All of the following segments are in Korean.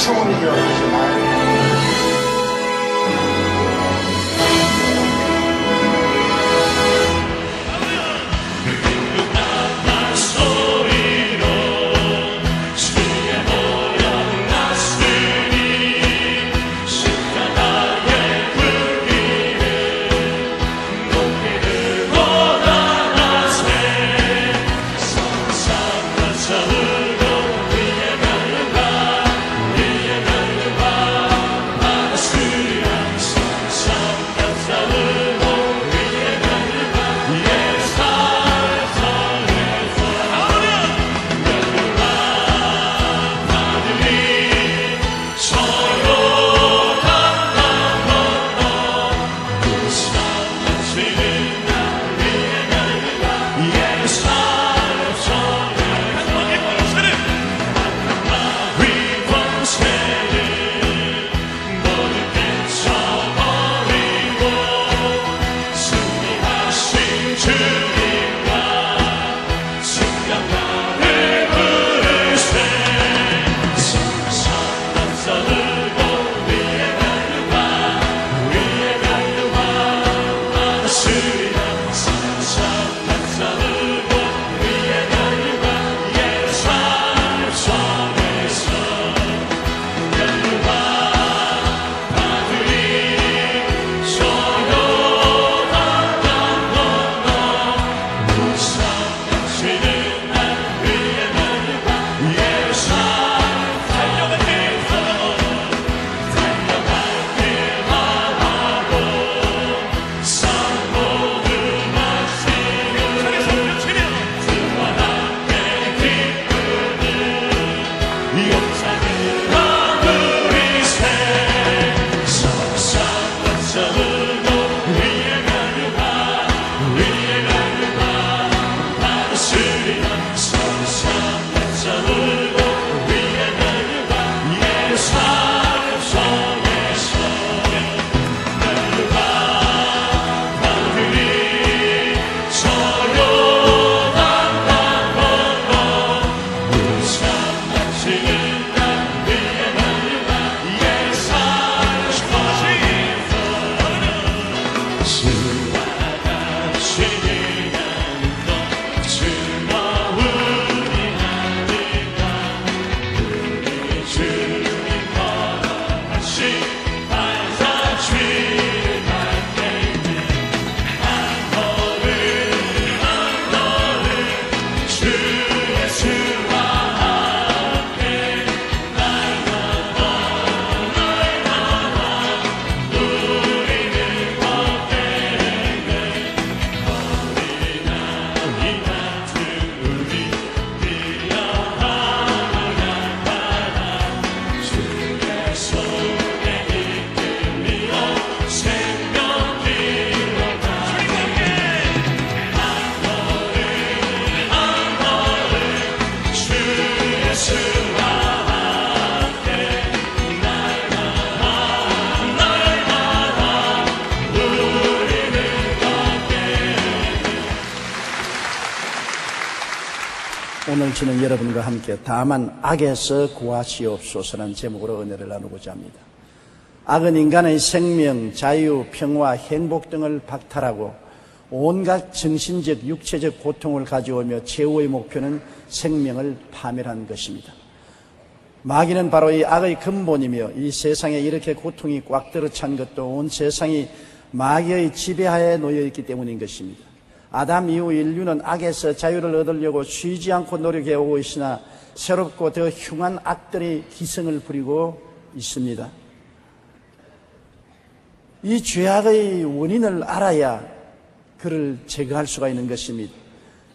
성원이여 하시나요? 오늘 저는 여러분과 함께 다만 악에서 구하시옵소서라는 제목으로 은혜를 나누고자 합니다. 악은 인간의 생명, 자유, 평화, 행복 등을 박탈하고 온갖 정신적, 육체적 고통을 가져오며 최후의 목표는 생명을 파멸하는 것입니다. 마귀는 바로 이 악의 근본이며 이 세상에 이렇게 고통이 꽉 들어찬 것도 온 세상이 마귀의 지배하에 놓여 있기 때문인 것입니다. 아담 이후 인류는 악에서 자유를 얻으려고 쉬지 않고 노력해 오고 있으나 새롭고 더 흉한 악들이 기승을 부리고 있습니다. 이 죄악의 원인을 알아야 그를 제거할 수가 있는 것입니다.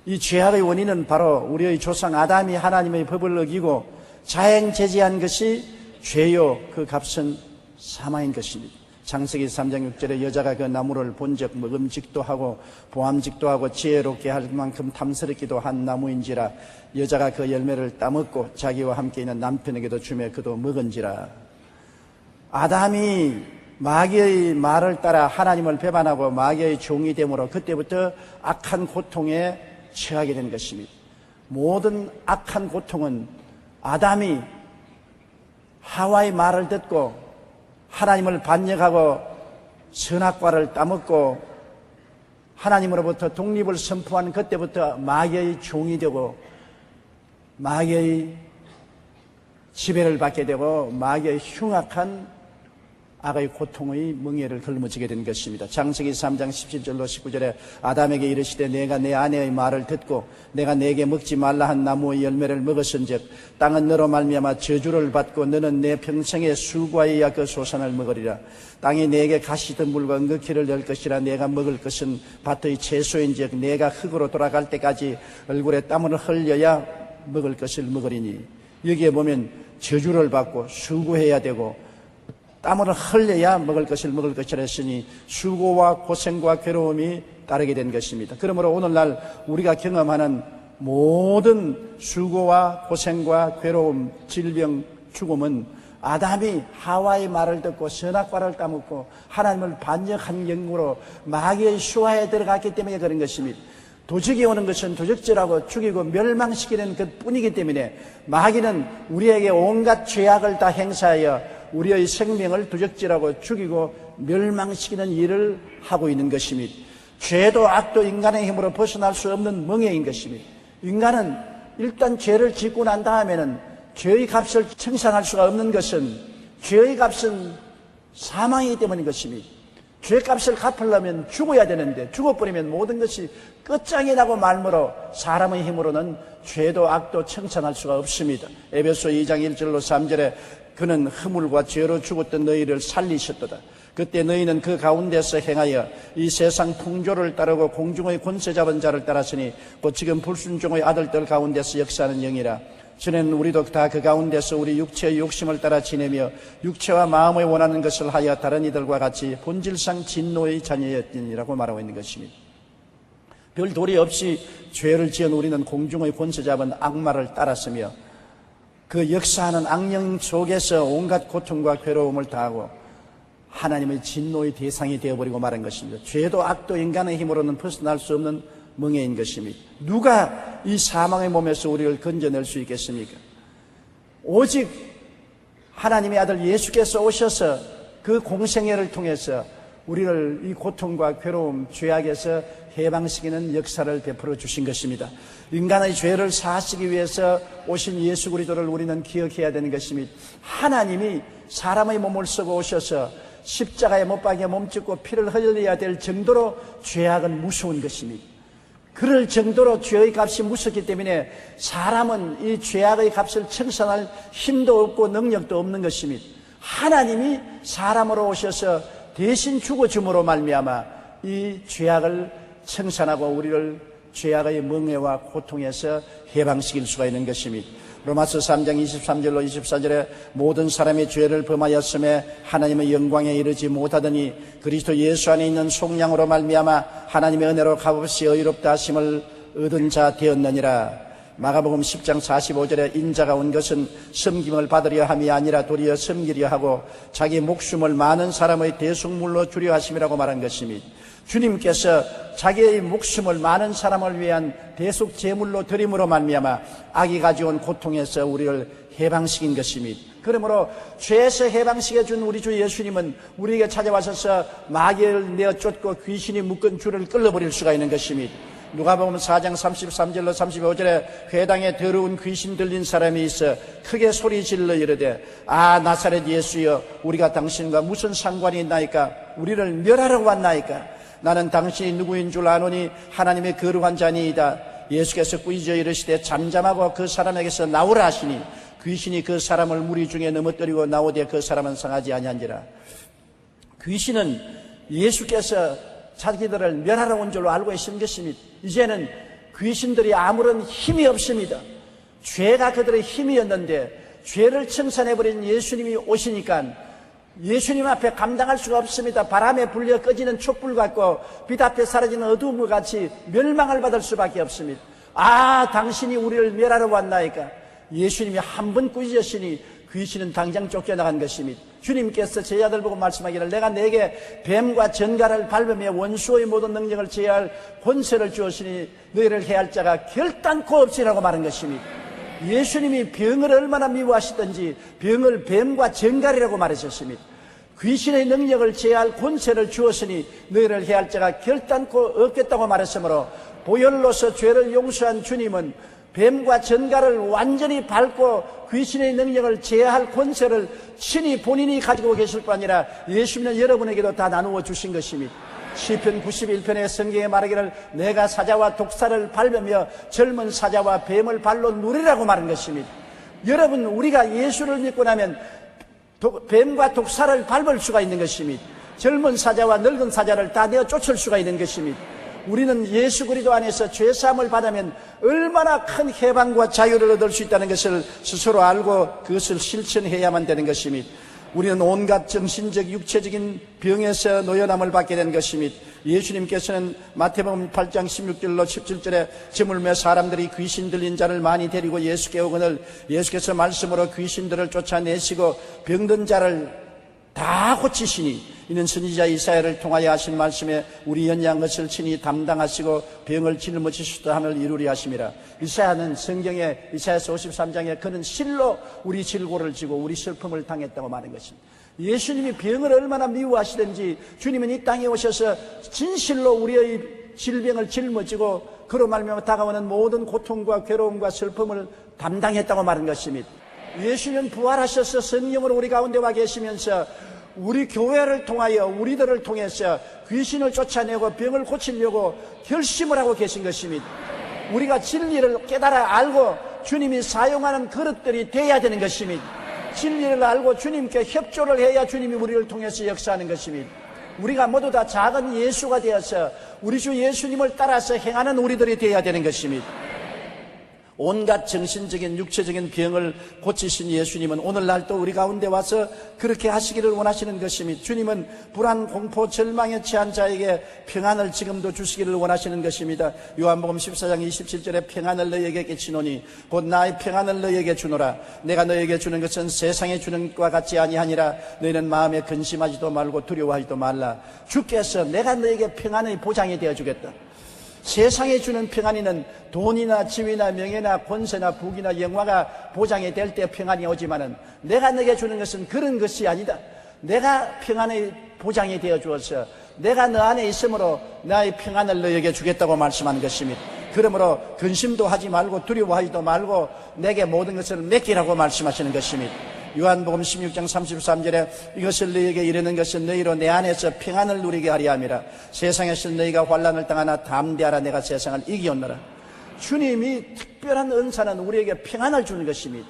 이 죄악의 원인은 바로 우리의 조상 아담이 하나님의 법을 어기고 자행제지한 것이 죄요 그 값은 사망인 것입니다. 창세기 3장 6절에 여자가 그 나무를 본즉 먹음직도 하고 보암직도 하고 지혜롭게 할 만큼 탐스럽기도 한 나무인지라 여자가 그 열매를 따먹고 자기와 함께 있는 남편에게도 주며 그도 먹은지라. 아담이 마귀의 말을 따라 하나님을 배반하고 마귀의 종이 되므로 그때부터 악한 고통에 처하게 된 것입니다. 모든 악한 고통은 아담이 하와의 말을 듣고 하나님을 반역하고 선악과를 따먹고 하나님으로부터 독립을 선포한 그때부터 마귀의 종이 되고 마귀의 지배를 받게 되고 마귀의 흉악한 악의 고통의 멍에를 걸머지게 된 것입니다. 창세기 3장 17절로 19절에 아담에게 이르시되 내가 내 아내의 말을 듣고 내가 내게 먹지 말라 한 나무의 열매를 먹었은즉 땅은 너로 말미암아 저주를 받고 너는 내 평생의 수고하여야 그 소산을 먹으리라. 땅이 내게 가시덤불과 응급기를 열 것이라. 내가 먹을 것은 밭의 채소인즉 내가 흙으로 돌아갈 때까지 얼굴에 땀을 흘려야 먹을 것을 먹으리니. 여기에 보면 저주를 받고 수고해야 되고 땀을 흘려야 먹을 것을 먹을 것이라 했으니 수고와 고생과 괴로움이 따르게 된 것입니다. 그러므로 오늘날 우리가 경험하는 모든 수고와 고생과 괴로움, 질병, 죽음은 아담이 하와의 말을 듣고 선악과를 따먹고 하나님을 반역한 경우로 마귀의 수하에 들어갔기 때문에 그런 것입니다. 도적이 오는 것은 도적질하고 죽이고 멸망시키는 것뿐이기 때문에 마귀는 우리에게 온갖 죄악을 다 행사하여 우리의 생명을 도적질하고 죽이고 멸망시키는 일을 하고 있는 것입니다. 죄도 악도 인간의 힘으로 벗어날 수 없는 멍에인 것입니다. 인간은 일단 죄를 짓고 난 다음에는 죄의 값을 청산할 수가 없는 것은 죄의 값은 사망이기 때문인 것입니다. 죄값을 갚으려면 죽어야 되는데 죽어버리면 모든 것이 끝장이 나고 말므로 사람의 힘으로는 죄도 악도 청산할 수가 없습니다. 에베소 2장 1절로 3절에 그는 허물과 죄로 죽었던 너희를 살리셨도다. 그때 너희는 그 가운데서 행하여 이 세상 풍조를 따르고 공중의 권세 잡은 자를 따랐으니 곧 지금 불순종의 아들들 가운데서 역사하는 영이라. 전에는 우리도 다 그 가운데서 우리 육체의 욕심을 따라 지내며 육체와 마음을 원하는 것을 하여 다른 이들과 같이 본질상 진노의 자녀였더니라고 말하고 있는 것입니다. 별 도리 없이 죄를 지은 우리는 공중의 권세 잡은 악마를 따랐으며 그 역사하는 악령 속에서 온갖 고통과 괴로움을 당하고 하나님의 진노의 대상이 되어버리고 말한 것입니다. 죄도 악도 인간의 힘으로는 벗어날 수 없는 멍에인 것입니다. 누가 이 사망의 몸에서 우리를 건져낼 수 있겠습니까? 오직 하나님의 아들 예수께서 오셔서 그 공생애를 통해서 우리를 이 고통과 괴로움, 죄악에서 해방시키는 역사를 베풀어 주신 것입니다. 인간의 죄를 사하시기 위해서 오신 예수 그리스도를 우리는 기억해야 되는 것입니다. 하나님이 사람의 몸을 쓰고 오셔서 십자가에 못 박여 몸짓고 피를 흘려야 될 정도로 죄악은 무서운 것입니다. 그럴 정도로 죄의 값이 무섭기 때문에 사람은 이 죄악의 값을 청산할 힘도 없고 능력도 없는 것입니다. 하나님이 사람으로 오셔서 대신 죽어줌으로 말미암아 이 죄악을 청산하고 우리를 죄악의 멍에와 고통에서 해방시킬 수가 있는 것입니다. 로마서 3장 23절로 24절에 모든 사람이 죄를 범하였음에 하나님의 영광에 이르지 못하더니 그리스도 예수 안에 있는 속량으로 말미암아 하나님의 은혜로 값없이 의롭다 하심을 얻은 자 되었느니라. 마가복음 10장 45절에 인자가 온 것은 섬김을 받으려 함이 아니라 도리어 섬기려 하고 자기 목숨을 많은 사람의 대속물로 주려 하심이라고 말한 것입니다. 주님께서 자기의 목숨을 많은 사람을 위한 대속 제물로 드림으로 말미암아 악이 가져온 고통에서 우리를 해방시킨 것입니다. 그러므로 죄에서 해방시켜 준 우리 주 예수님은 우리에게 찾아와서 마귀를 내어 쫓고 귀신이 묶은 줄을 끌어버릴 수가 있는 것입니다. 누가복음 4장 33절로 35절에 회당에 더러운 귀신 들린 사람이 있어 크게 소리 질러 이르되 아 나사렛 예수여 우리가 당신과 무슨 상관이 있나이까? 우리를 멸하러 왔나이까? 나는 당신이 누구인 줄 아노니 하나님의 거룩한 자니이다. 예수께서 꾸짖어 이르시되 잠잠하고 그 사람에게서 나오라 하시니 귀신이 그 사람을 무리 중에 넘어뜨리고 나오되 그 사람은 상하지 아니한지라. 귀신은 예수께서 자기들을 멸하러 온 줄로 알고 있는 것입니다. 이제는 귀신들이 아무런 힘이 없습니다. 죄가 그들의 힘이었는데 죄를 청산해버린 예수님이 오시니까 예수님 앞에 감당할 수가 없습니다. 바람에 불려 꺼지는 촛불 같고 빛 앞에 사라지는 어두움과 같이 멸망을 받을 수밖에 없습니다. 아 당신이 우리를 멸하러 왔나이까? 예수님이 한 번 꾸짖으시니 귀신은 당장 쫓겨나간 것입니다. 주님께서 제자들 보고 말씀하기를 내가 내게 뱀과 전갈을 밟으며 원수의 모든 능력을 제어할 권세를 주었으니 너희를 해할 자가 결단코 없으라고 말한 것입니다. 예수님이 병을 얼마나 미워하시던지 병을 뱀과 정갈이라고 말하셨습니다. 귀신의 능력을 제할 권세를 주었으니 너희를 해할 자가 결단코 없겠다고 말했으므로 보혈로서 죄를 용서한 주님은 뱀과 전갈을 완전히 밟고 귀신의 능력을 제할 권세를 친히 본인이 가지고 계실 뿐 아니라 예수님은 여러분에게도 다 나누어 주신 것입니다. 시편 91편의 성경에 말하기를 내가 사자와 독사를 밟으며 젊은 사자와 뱀을 발로 누리라고 말한 것입니다. 여러분, 우리가 예수를 믿고 나면 뱀과 독사를 밟을 수가 있는 것입니다. 젊은 사자와 늙은 사자를 다 내어 쫓을 수가 있는 것입니다. 우리는 예수 그리스도 안에서 죄사함을 받으면 얼마나 큰 해방과 자유를 얻을 수 있다는 것을 스스로 알고 그것을 실천해야만 되는 것입니다. 우리는 온갖 정신적 육체적인 병에서 노연함을 받게 된 것입니다. 예수님께서는 마태복음 8장 16절로 17절에 저물매 사람들이 귀신 들린 자를 많이 데리고 예수께 오거늘 예수께서 말씀으로 귀신들을 쫓아내시고 병든 자를 다 고치시니 이는 선지자 이사야를 통하여 하신 말씀에 우리 연약한 것을 친히 담당하시고 병을 짊어지시다 함을 이루리 하심이라. 이사야는 성경에 이사야서 53장에 그는 실로 우리 질고를 지고 우리 슬픔을 당했다고 말한 것입니다. 예수님이 병을 얼마나 미워하시든지 주님은 이 땅에 오셔서 진실로 우리의 질병을 짊어지고 그로 말미암아 다가오는 모든 고통과 괴로움과 슬픔을 담당했다고 말한 것입니다. 예수님은 부활하셔서 성령으로 우리 가운데 와 계시면서 우리 교회를 통하여 우리들을 통해서 귀신을 쫓아내고 병을 고치려고 결심을 하고 계신 것입니다. 우리가 진리를 깨달아 알고 주님이 사용하는 그릇들이 돼야 되는 것입니다. 진리를 알고 주님께 협조를 해야 주님이 우리를 통해서 역사하는 것입니다. 우리가 모두 다 작은 예수가 되어서 우리 주 예수님을 따라서 행하는 우리들이 되어야 되는 것입니다. 온갖 정신적인 육체적인 병을 고치신 예수님은 오늘날 또 우리 가운데 와서 그렇게 하시기를 원하시는 것입니다. 주님은 불안, 공포, 절망에 처한 자에게 평안을 지금도 주시기를 원하시는 것입니다. 요한복음 14장 27절에 평안을 너희에게 끼치노니 곧 나의 평안을 너희에게 주노라. 내가 너희에게 주는 것은 세상에 주는 것과 같지 아니하니라. 너희는 마음에 근심하지도 말고 두려워하지도 말라. 주께서 내가 너희에게 평안의 보장이 되어주겠다. 세상에 주는 평안이는 돈이나 지위나 명예나 권세나 부귀나 영화가 보장이 될 때 평안이 오지만은 내가 너에게 주는 것은 그런 것이 아니다. 내가 평안의 보장이 되어 주어서 내가 너 안에 있으므로 나의 평안을 너에게 주겠다고 말씀하는 것입니다. 그러므로 근심도 하지 말고 두려워하지도 말고 내게 모든 것을 맡기라고 말씀하시는 것입니다. 요한복음 16장 33절에 이것을 너희에게 이르는 것은 너희로 내 안에서 평안을 누리게 하리 함이라. 세상에서 너희가 환난을 당하나 담대하라. 내가 세상을 이기었노라. 주님이 특별한 은사는 우리에게 평안을 주는 것입니다.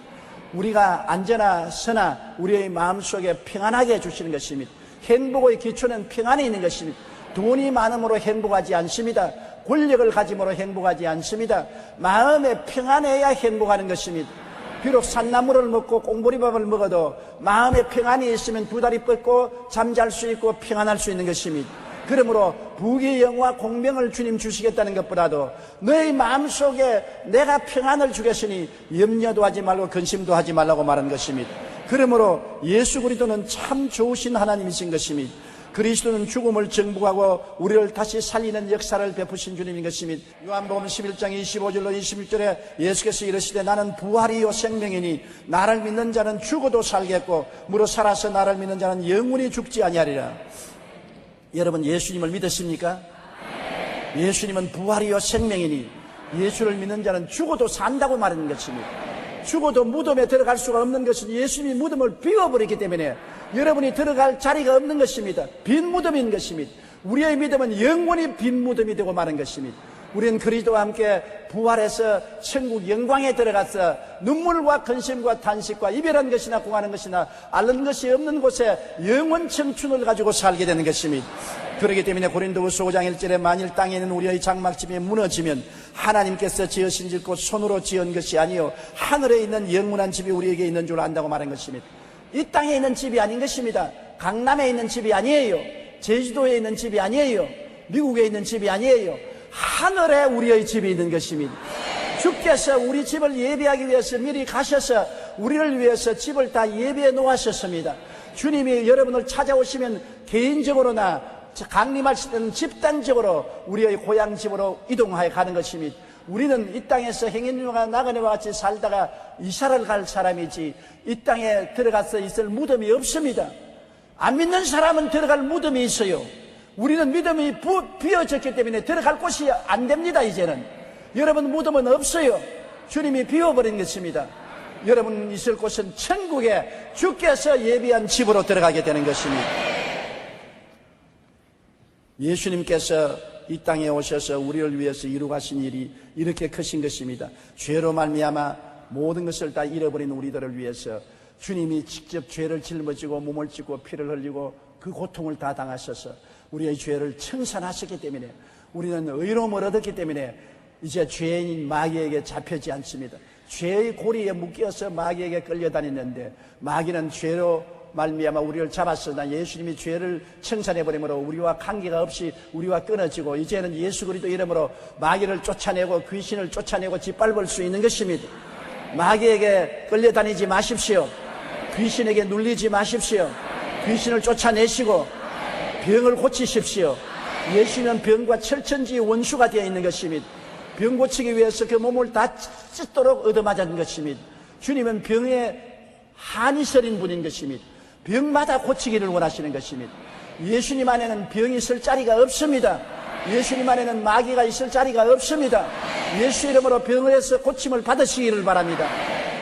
우리가 안전하 서나 우리의 마음속에 평안하게 해주시는 것입니다. 행복의 기초는 평안에 있는 것입니다. 돈이 많음으로 행복하지 않습니다. 권력을 가짐으로 행복하지 않습니다. 마음에 평안해야 행복하는 것입니다. 비록 산나물을 먹고 꽁보리밥을 먹어도 마음에 평안이 있으면 두 다리 뻗고 잠잘 수 있고 평안할 수 있는 것입니다. 그러므로 부귀 영화 공명을 주님 주시겠다는 것보다도 너의 마음속에 내가 평안을 주겠으니 염려도 하지 말고 근심도 하지 말라고 말한 것입니다. 그러므로 예수 그리스도는 참 좋으신 하나님이신 것입니다. 그리스도는 죽음을 정복하고 우리를 다시 살리는 역사를 베푸신 주님인 것입니다. 요한복음 11장 25절로 26절에 예수께서 이르시되 나는 부활이요 생명이니 나를 믿는 자는 죽어도 살겠고 무릇 살아서 나를 믿는 자는 영원히 죽지 아니하리라. 여러분 예수님을 믿으십니까? 예수님은 부활이요 생명이니 예수를 믿는 자는 죽어도 산다고 말하는 것입니다. 죽어도 무덤에 들어갈 수가 없는 것은 예수님이 무덤을 비워버리기 때문에 여러분이 들어갈 자리가 없는 것입니다. 빈 무덤인 것입니다. 우리의 믿음은 영원히 빈 무덤이 되고 마는 것입니다. 우리는 그리스도와 함께 부활해서 천국 영광에 들어가서 눈물과 근심과 탄식과 이별한 것이나 공하는 것이나 앓는 것이 없는 곳에 영원 청춘을 가지고 살게 되는 것입니다. 그렇기 때문에 고린도후서 5장 1절에 만일 땅에 있는 우리의 장막집이 무너지면 하나님께서 지으신 집 곧 손으로 지은 것이 아니요 하늘에 있는 영원한 집이 우리에게 있는 줄 안다고 말한 것입니다. 이 땅에 있는 집이 아닌 것입니다. 강남에 있는 집이 아니에요. 제주도에 있는 집이 아니에요. 미국에 있는 집이 아니에요. 하늘에 우리의 집이 있는 것입니다. 주께서 우리 집을 예비하기 위해서 미리 가셔서 우리를 위해서 집을 다 예비해 놓으셨습니다. 주님이 여러분을 찾아오시면 개인적으로나 강림하실 때는 집단적으로 우리의 고향 집으로 이동하여 가는 것입니다. 우리는 이 땅에서 행인과 나그네와 같이 살다가 이사를 갈 사람이지 이 땅에 들어가서 있을 무덤이 없습니다. 안 믿는 사람은 들어갈 무덤이 있어요. 우리는 믿음이 비어졌기 때문에 들어갈 곳이 안 됩니다. 이제는 여러분 무덤은 없어요. 주님이 비워버린 것입니다. 여러분 있을 곳은 천국에 주께서 예비한 집으로 들어가게 되는 것입니다. 예수님께서 이 땅에 오셔서 우리를 위해서 이루가신 일이 이렇게 크신 것입니다. 죄로 말미암아 모든 것을 다 잃어버린 우리들을 위해서 주님이 직접 죄를 짊어지고 몸을 찢고 피를 흘리고 그 고통을 다 당하셔서 우리의 죄를 청산하셨기 때문에 우리는 의로움을 얻었기 때문에 이제 죄인인 마귀에게 잡히지 않습니다. 죄의 고리에 묶여서 마귀에게 끌려다니는데 마귀는 죄로 말미암아 우리를 잡았으나 예수님이 죄를 청산해버림으로 우리와 관계가 없이 우리와 끊어지고 이제는 예수 그리스도 이름으로 마귀를 쫓아내고 귀신을 쫓아내고 짓밟을 수 있는 것입니다. 마귀에게 끌려다니지 마십시오. 귀신에게 눌리지 마십시오. 귀신을 쫓아내시고 병을 고치십시오. 예수님은 병과 철천지 원수가 되어 있는 것입니다. 병 고치기 위해서 그 몸을 다 찢도록 얻어맞은 것입니다. 주님은 병에 한이 서린 분인 것입니다. 병마다 고치기를 원하시는 것입니다. 예수님 안에는 병이 있을 자리가 없습니다. 예수님 안에는 마귀가 있을 자리가 없습니다. 예수 이름으로 병에서 고침을 받으시기를 바랍니다.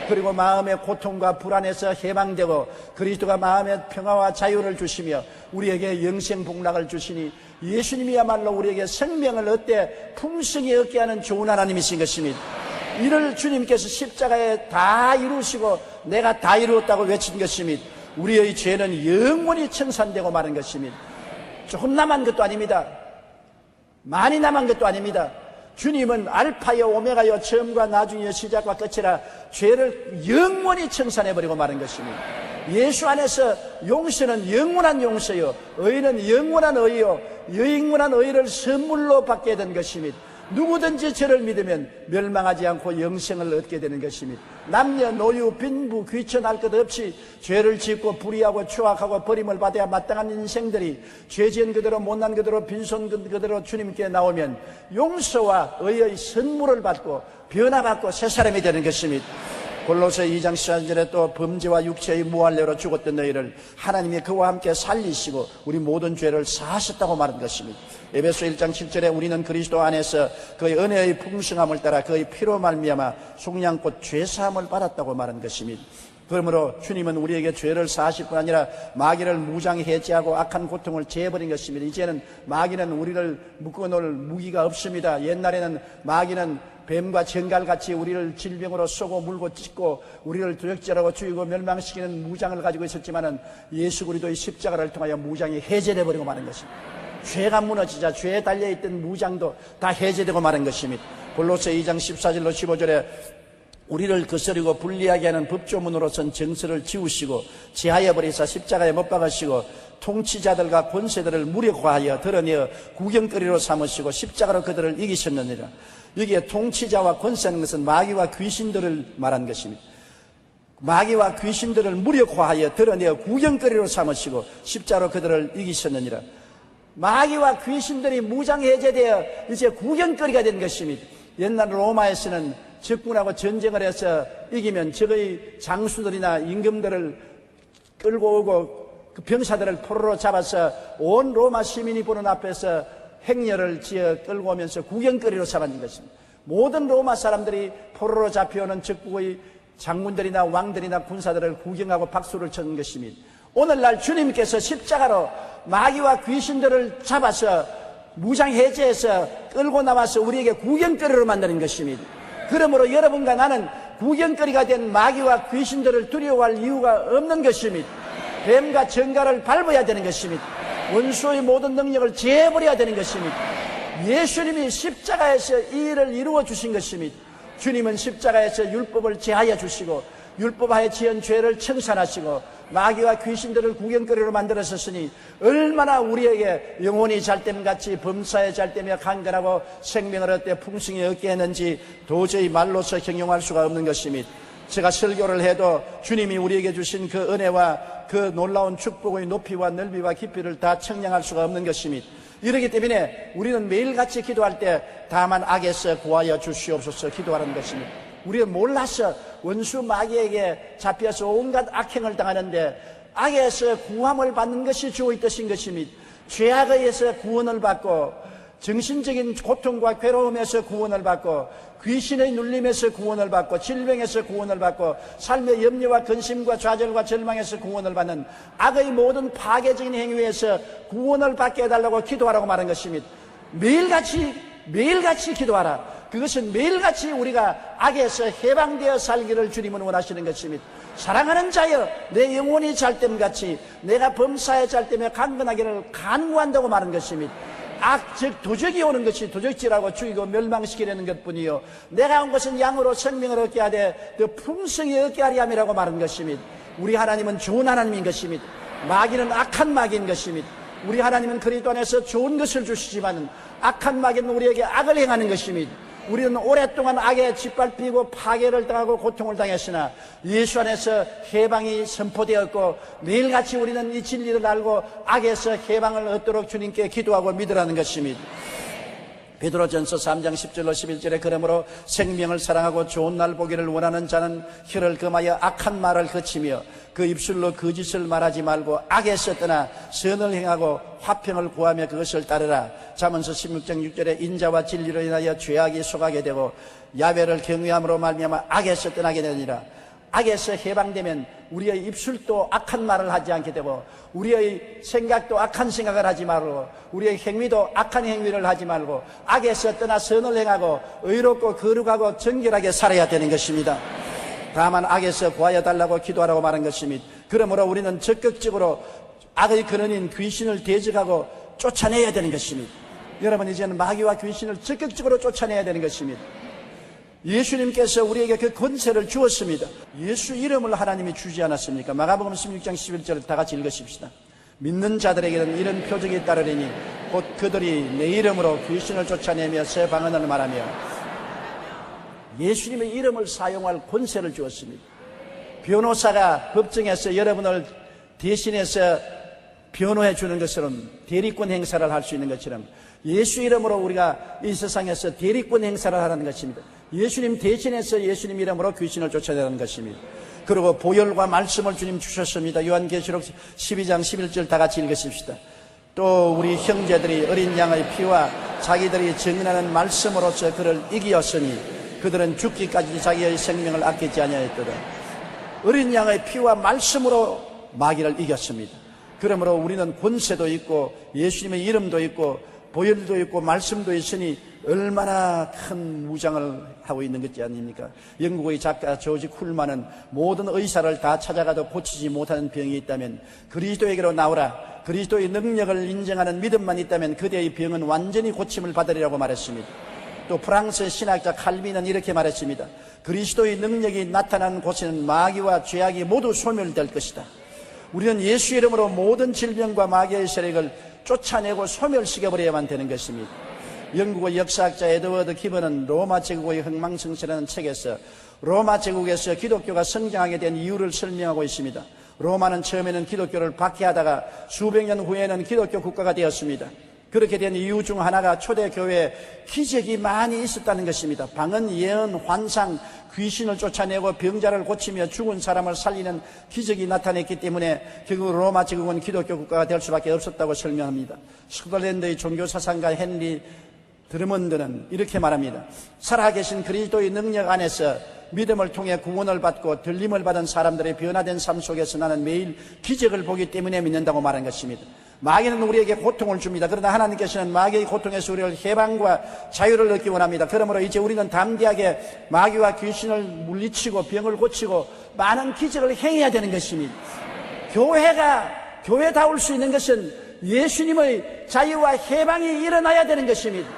그리고 마음의 고통과 불안에서 해방되고 그리스도가 마음의 평화와 자유를 주시며 우리에게 영생 복락을 주시니 예수님이야말로 우리에게 생명을 얻되 풍성히 얻게 하는 좋은 하나님이신 것입니다. 이를 주님께서 십자가에 다 이루시고 내가 다 이루었다고 외친 것입니다. 우리의 죄는 영원히 청산되고 마는 것입니다. 조금 남은 것도 아닙니다. 많이 남은 것도 아닙니다. 주님은 알파여 오메가여 처음과 나중이여 시작과 끝이라 죄를 영원히 청산해버리고 마는 것입니다. 예수 안에서 용서는 영원한 용서요 의는 영원한 의요 영원한 의를 선물로 받게 된 것입니다. 누구든지 저를 믿으면 멸망하지 않고 영생을 얻게 되는 것입니다. 남녀 노유 빈부 귀천할 것 없이 죄를 짓고 불의하고 추악하고 버림을 받아야 마땅한 인생들이 죄 지은 그대로 못난 그대로 빈손 그대로 주님께 나오면 용서와 의의 선물을 받고 변화받고 새 사람이 되는 것입니다. 골로새 2장 14절에 또 범죄와 육체의 무할례로 죽었던 너희를 하나님이 그와 함께 살리시고 우리 모든 죄를 사하셨다고 말한 것입니다. 에베소 1장 7절에 우리는 그리스도 안에서 그의 은혜의 풍성함을 따라 그의 피로 말미암아 속량꽃 죄사함을 받았다고 말한 것입니다. 그러므로 주님은 우리에게 죄를 사하실 뿐 아니라 마귀를 무장해제하고 악한 고통을 제해버린 것입니다. 이제는 마귀는 우리를 묶어놓을 무기가 없습니다. 옛날에는 마귀는 뱀과 정갈같이 우리를 질병으로 쏘고 물고 찢고 우리를 도적질하고 죽이고 멸망시키는 무장을 가지고 있었지만은 예수 그리스도의 십자가를 통하여 무장이 해제되어버리고 마는 것입니다. 죄가 무너지자 죄에 달려있던 무장도 다 해제되고 마는 것입니다. 골로새 2장 14절로 15절에 우리를 거스리고 불리하게 하는 법조문으로선 정서를 지우시고 제하여 버리사 십자가에 못 박으시고 통치자들과 권세들을 무력화하여 드러내어 구경거리로 삼으시고 십자가로 그들을 이기셨느니라. 여기에 통치자와 권세하는 것은 마귀와 귀신들을 말한 것입니다. 마귀와 귀신들을 무력화하여 드러내어 구경거리로 삼으시고 십자가로 그들을 이기셨느니라. 마귀와 귀신들이 무장해제되어 이제 구경거리가 된 것입니다. 옛날 로마에서는 적군하고 전쟁을 해서 이기면 적의 장수들이나 임금들을 끌고 오고 그 병사들을 포로로 잡아서 온 로마 시민이 보는 앞에서 행렬을 지어 끌고 오면서 구경거리로 삼은 것입니다. 모든 로마 사람들이 포로로 잡혀오는 적국의 장군들이나 왕들이나 군사들을 구경하고 박수를 쳤는 것입니다. 오늘날 주님께서 십자가로 마귀와 귀신들을 잡아서 무장해제해서 끌고 나와서 우리에게 구경거리로 만드는 것입니다. 그러므로 여러분과 나는 구경거리가 된 마귀와 귀신들을 두려워할 이유가 없는 것입니다. 뱀과 정갈을 밟아야 되는 것입니다. 원수의 모든 능력을 제해버려야 되는 것입니다. 예수님이 십자가에서 이 일을 이루어 주신 것입니다. 주님은 십자가에서 율법을 제하여 주시고 율법하에 지은 죄를 청산하시고 마귀와 귀신들을 구경거리로 만들었으니 얼마나 우리에게 영혼이 잘됨같이 범사에 잘되며 강건하고 생명을 얻되 풍성히 얻게 했는지 도저히 말로서 형용할 수가 없는 것입니다. 제가 설교를 해도 주님이 우리에게 주신 그 은혜와 그 놀라운 축복의 높이와 넓이와 깊이를 다 청량할 수가 없는 것입니다. 이렇기 때문에 우리는 매일같이 기도할 때 다만 악에서 구하여 주시옵소서 기도하는 것입니다. 우리가 몰라서 원수 마귀에게 잡혀서 온갖 악행을 당하는데 악에서 구함을 받는 것이 주의 뜻인 것입니다. 죄악에 의해서 구원을 받고 정신적인 고통과 괴로움에서 구원을 받고 귀신의 눌림에서 구원을 받고 질병에서 구원을 받고 삶의 염려와 근심과 좌절과 절망에서 구원을 받는 악의 모든 파괴적인 행위에서 구원을 받게 해달라고 기도하라고 말한 것입니다. 매일같이 기도하라. 그것은 매일같이 우리가 악에서 해방되어 살기를 주님은 원하시는 것입니다. 사랑하는 자여, 내 영혼이 잘됨같이 내가 범사에 잘됨에 강건하기를 간구한다고 말한 것입니다. 악, 즉 도적이 오는 것이 도적질하고 죽이고 멸망시키려는 것뿐이요, 내가 온 것은 양으로 생명을 얻게 하되 더 풍성히 얻게 하리 함이라고 말한 것입니다. 우리 하나님은 좋은 하나님인 것입니다. 마귀는 악한 마귀인 것입니다. 우리 하나님은 그리스도 안에서 좋은 것을 주시지만 악한 마귀는 우리에게 악을 행하는 것입니다. 우리는 오랫동안 악에 짓밟히고 파괴를 당하고 고통을 당했으나 예수 안에서 해방이 선포되었고 매일같이 우리는 이 진리를 알고 악에서 해방을 얻도록 주님께 기도하고 믿으라는 것입니다. 베드로전서 3장 10절로 11절에 그러므로 생명을 사랑하고 좋은 날 보기를 원하는 자는 혀를 금하여 악한 말을 그치며 그 입술로 거짓을 말하지 말고 악에서 떠나 선을 행하고 화평을 구하며 그것을 따르라. 잠언서 16장 6절에 인자와 진리로 인하여 죄악이 속하게 되고 야훼를 경외함으로 말미암아 악에서 떠나게 되니라. 악에서 해방되면 우리의 입술도 악한 말을 하지 않게 되고 우리의 생각도 악한 생각을 하지 말고 우리의 행위도 악한 행위를 하지 말고 악에서 떠나 선을 행하고 의롭고 거룩하고 정결하게 살아야 되는 것입니다. 다만 악에서 구하여 달라고 기도하라고 말한 것입니다. 그러므로 우리는 적극적으로 악의 근원인 귀신을 대적하고 쫓아내야 되는 것입니다. 여러분, 이제는 마귀와 귀신을 적극적으로 쫓아내야 되는 것입니다. 예수님께서 우리에게 그 권세를 주었습니다. 예수 이름을 하나님이 주지 않았습니까? 마가복음 16장 11절을 다 같이 읽으십시다. 믿는 자들에게는 이런 표적이 따르리니 곧 그들이 내 이름으로 귀신을 쫓아내며 새 방언을 말하며. 예수님의 이름을 사용할 권세를 주었습니다. 변호사가 법정에서 여러분을 대신해서 변호해 주는 것처럼 대리권 행사를 할 수 있는 것처럼 예수 이름으로 우리가 이 세상에서 대리권 행사를 하라는 것입니다. 예수님 대신해서 예수님 이름으로 귀신을 쫓아내는 것입니다. 그리고 보혈과 말씀을 주님 주셨습니다. 요한계시록 12장 11절 다 같이 읽으십시다. 또 우리 형제들이 어린 양의 피와 자기들이 증언하는 말씀으로서 그를 이기었으니 그들은 죽기까지 자기의 생명을 아끼지 아니하였도다. 어린 양의 피와 말씀으로 마귀를 이겼습니다. 그러므로 우리는 권세도 있고 예수님의 이름도 있고 보혈도 있고 말씀도 있으니 얼마나 큰 무장을 하고 있는 것이 아닙니까? 영국의 작가 조지 쿨만은 모든 의사를 다 찾아가도 고치지 못하는 병이 있다면 그리스도에게로 나오라. 그리스도의 능력을 인정하는 믿음만 있다면 그대의 병은 완전히 고침을 받으리라고 말했습니다. 또 프랑스 신학자 칼빈은 이렇게 말했습니다. 그리스도의 능력이 나타난 곳에는 마귀와 죄악이 모두 소멸될 것이다. 우리는 예수 이름으로 모든 질병과 마귀의 세력을 쫓아내고 소멸시켜버려야만 되는 것입니다. 영국의 역사학자 에드워드 기버는 로마 제국의 흥망성쇠라는 책에서 로마 제국에서 기독교가 성장하게 된 이유를 설명하고 있습니다. 로마는 처음에는 기독교를 박해하다가 수백 년 후에는 기독교 국가가 되었습니다. 그렇게 된 이유 중 하나가 초대교회에 기적이 많이 있었다는 것입니다. 방언, 예언, 환상, 귀신을 쫓아내고 병자를 고치며 죽은 사람을 살리는 기적이 나타냈기 때문에 결국 로마 제국은 기독교 국가가 될 수밖에 없었다고 설명합니다. 스코틀랜드의 종교사상가 헨리 드러먼드는 이렇게 말합니다. 살아계신 그리스도의 능력 안에서 믿음을 통해 구원을 받고 들림을 받은 사람들의 변화된 삶 속에서 나는 매일 기적을 보기 때문에 믿는다고 말한 것입니다. 마귀는 우리에게 고통을 줍니다. 그러나 하나님께서는 마귀의 고통에서 우리를 해방과 자유를 얻기 원합니다. 그러므로 이제 우리는 담대하게 마귀와 귀신을 물리치고 병을 고치고 많은 기적을 행해야 되는 것입니다. 교회다울 수 있는 것은 예수님의 자유와 해방이 일어나야 되는 것입니다.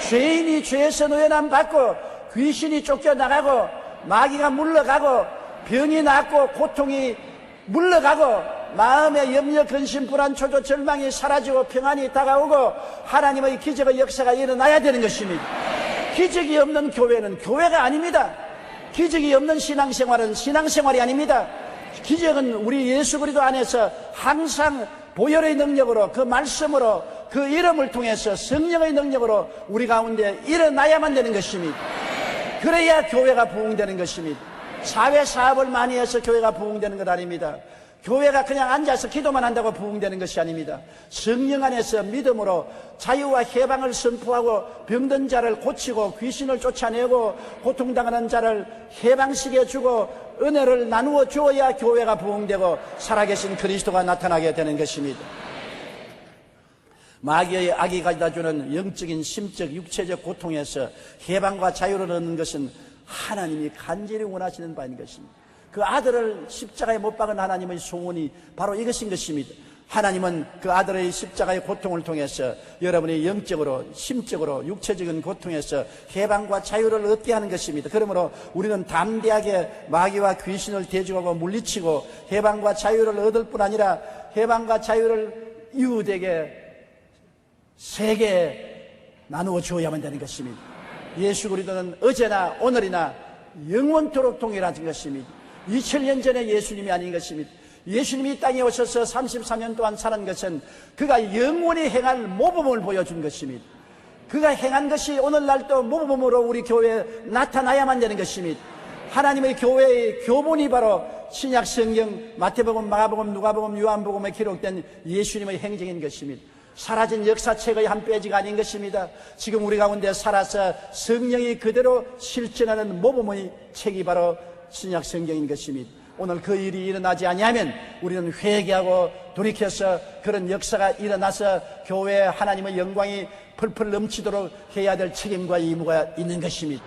죄인이 죄에서 노연함 받고 귀신이 쫓겨나가고 마귀가 물러가고 병이 낫고 고통이 물러가고 마음의 염려, 근심, 불안, 초조, 절망이 사라지고 평안이 다가오고 하나님의 기적의 역사가 일어나야 되는 것입니다. 기적이 없는 교회는 교회가 아닙니다. 기적이 없는 신앙생활은 신앙생활이 아닙니다. 기적은 우리 예수 그리스도 안에서 항상 보혈의 능력으로 그 말씀으로 그 이름을 통해서 성령의 능력으로 우리 가운데 일어나야만 되는 것입니다. 그래야 교회가 부흥되는 것입니다. 사회 사업을 많이 해서 교회가 부흥되는 것 아닙니다. 교회가 그냥 앉아서 기도만 한다고 부흥되는 것이 아닙니다. 성령 안에서 믿음으로 자유와 해방을 선포하고 병든 자를 고치고 귀신을 쫓아내고 고통당하는 자를 해방시켜 주고 은혜를 나누어 주어야 교회가 부흥되고 살아계신 그리스도가 나타나게 되는 것입니다. 마귀의 악이 가져다주는 영적인 심적 육체적 고통에서 해방과 자유를 얻는 것은 하나님이 간절히 원하시는 바인 것입니다. 그 아들을 십자가에 못 박은 하나님의 소원이 바로 이것인 것입니다. 하나님은 그 아들의 십자가의 고통을 통해서 여러분이 영적으로 심적으로 육체적인 고통에서 해방과 자유를 얻게 하는 것입니다. 그러므로 우리는 담대하게 마귀와 귀신을 대적하고 물리치고 해방과 자유를 얻을 뿐 아니라 해방과 자유를 이웃에게 세계에 나누어 주어야만 되는 것입니다. 예수 그리스도는 어제나 오늘이나 영원토록 동일하신 것입니다. 2000년 전에 예수님이 아닌 것입니다. 예수님이 땅에 오셔서 33년 동안 사는 것은 그가 영원히 행할 모범을 보여준 것입니다. 그가 행한 것이 오늘날도 모범으로 우리 교회에 나타나야만 되는 것입니다. 하나님의 교회의 교본이 바로 신약 성경 마태복음, 마가복음, 누가복음, 요한복음에 기록된 예수님의 행적인 것입니다. 사라진 역사책의 한 페이지가 아닌 것입니다. 지금 우리 가운데 살아서 성령이 그대로 실천하는 모범의 책이 바로 신약 성경인 것입니다. 오늘 그 일이 일어나지 아니하면 우리는 회개하고 돌이켜서 그런 역사가 일어나서 교회에 하나님의 영광이 펄펄 넘치도록 해야 될 책임과 의무가 있는 것입니다.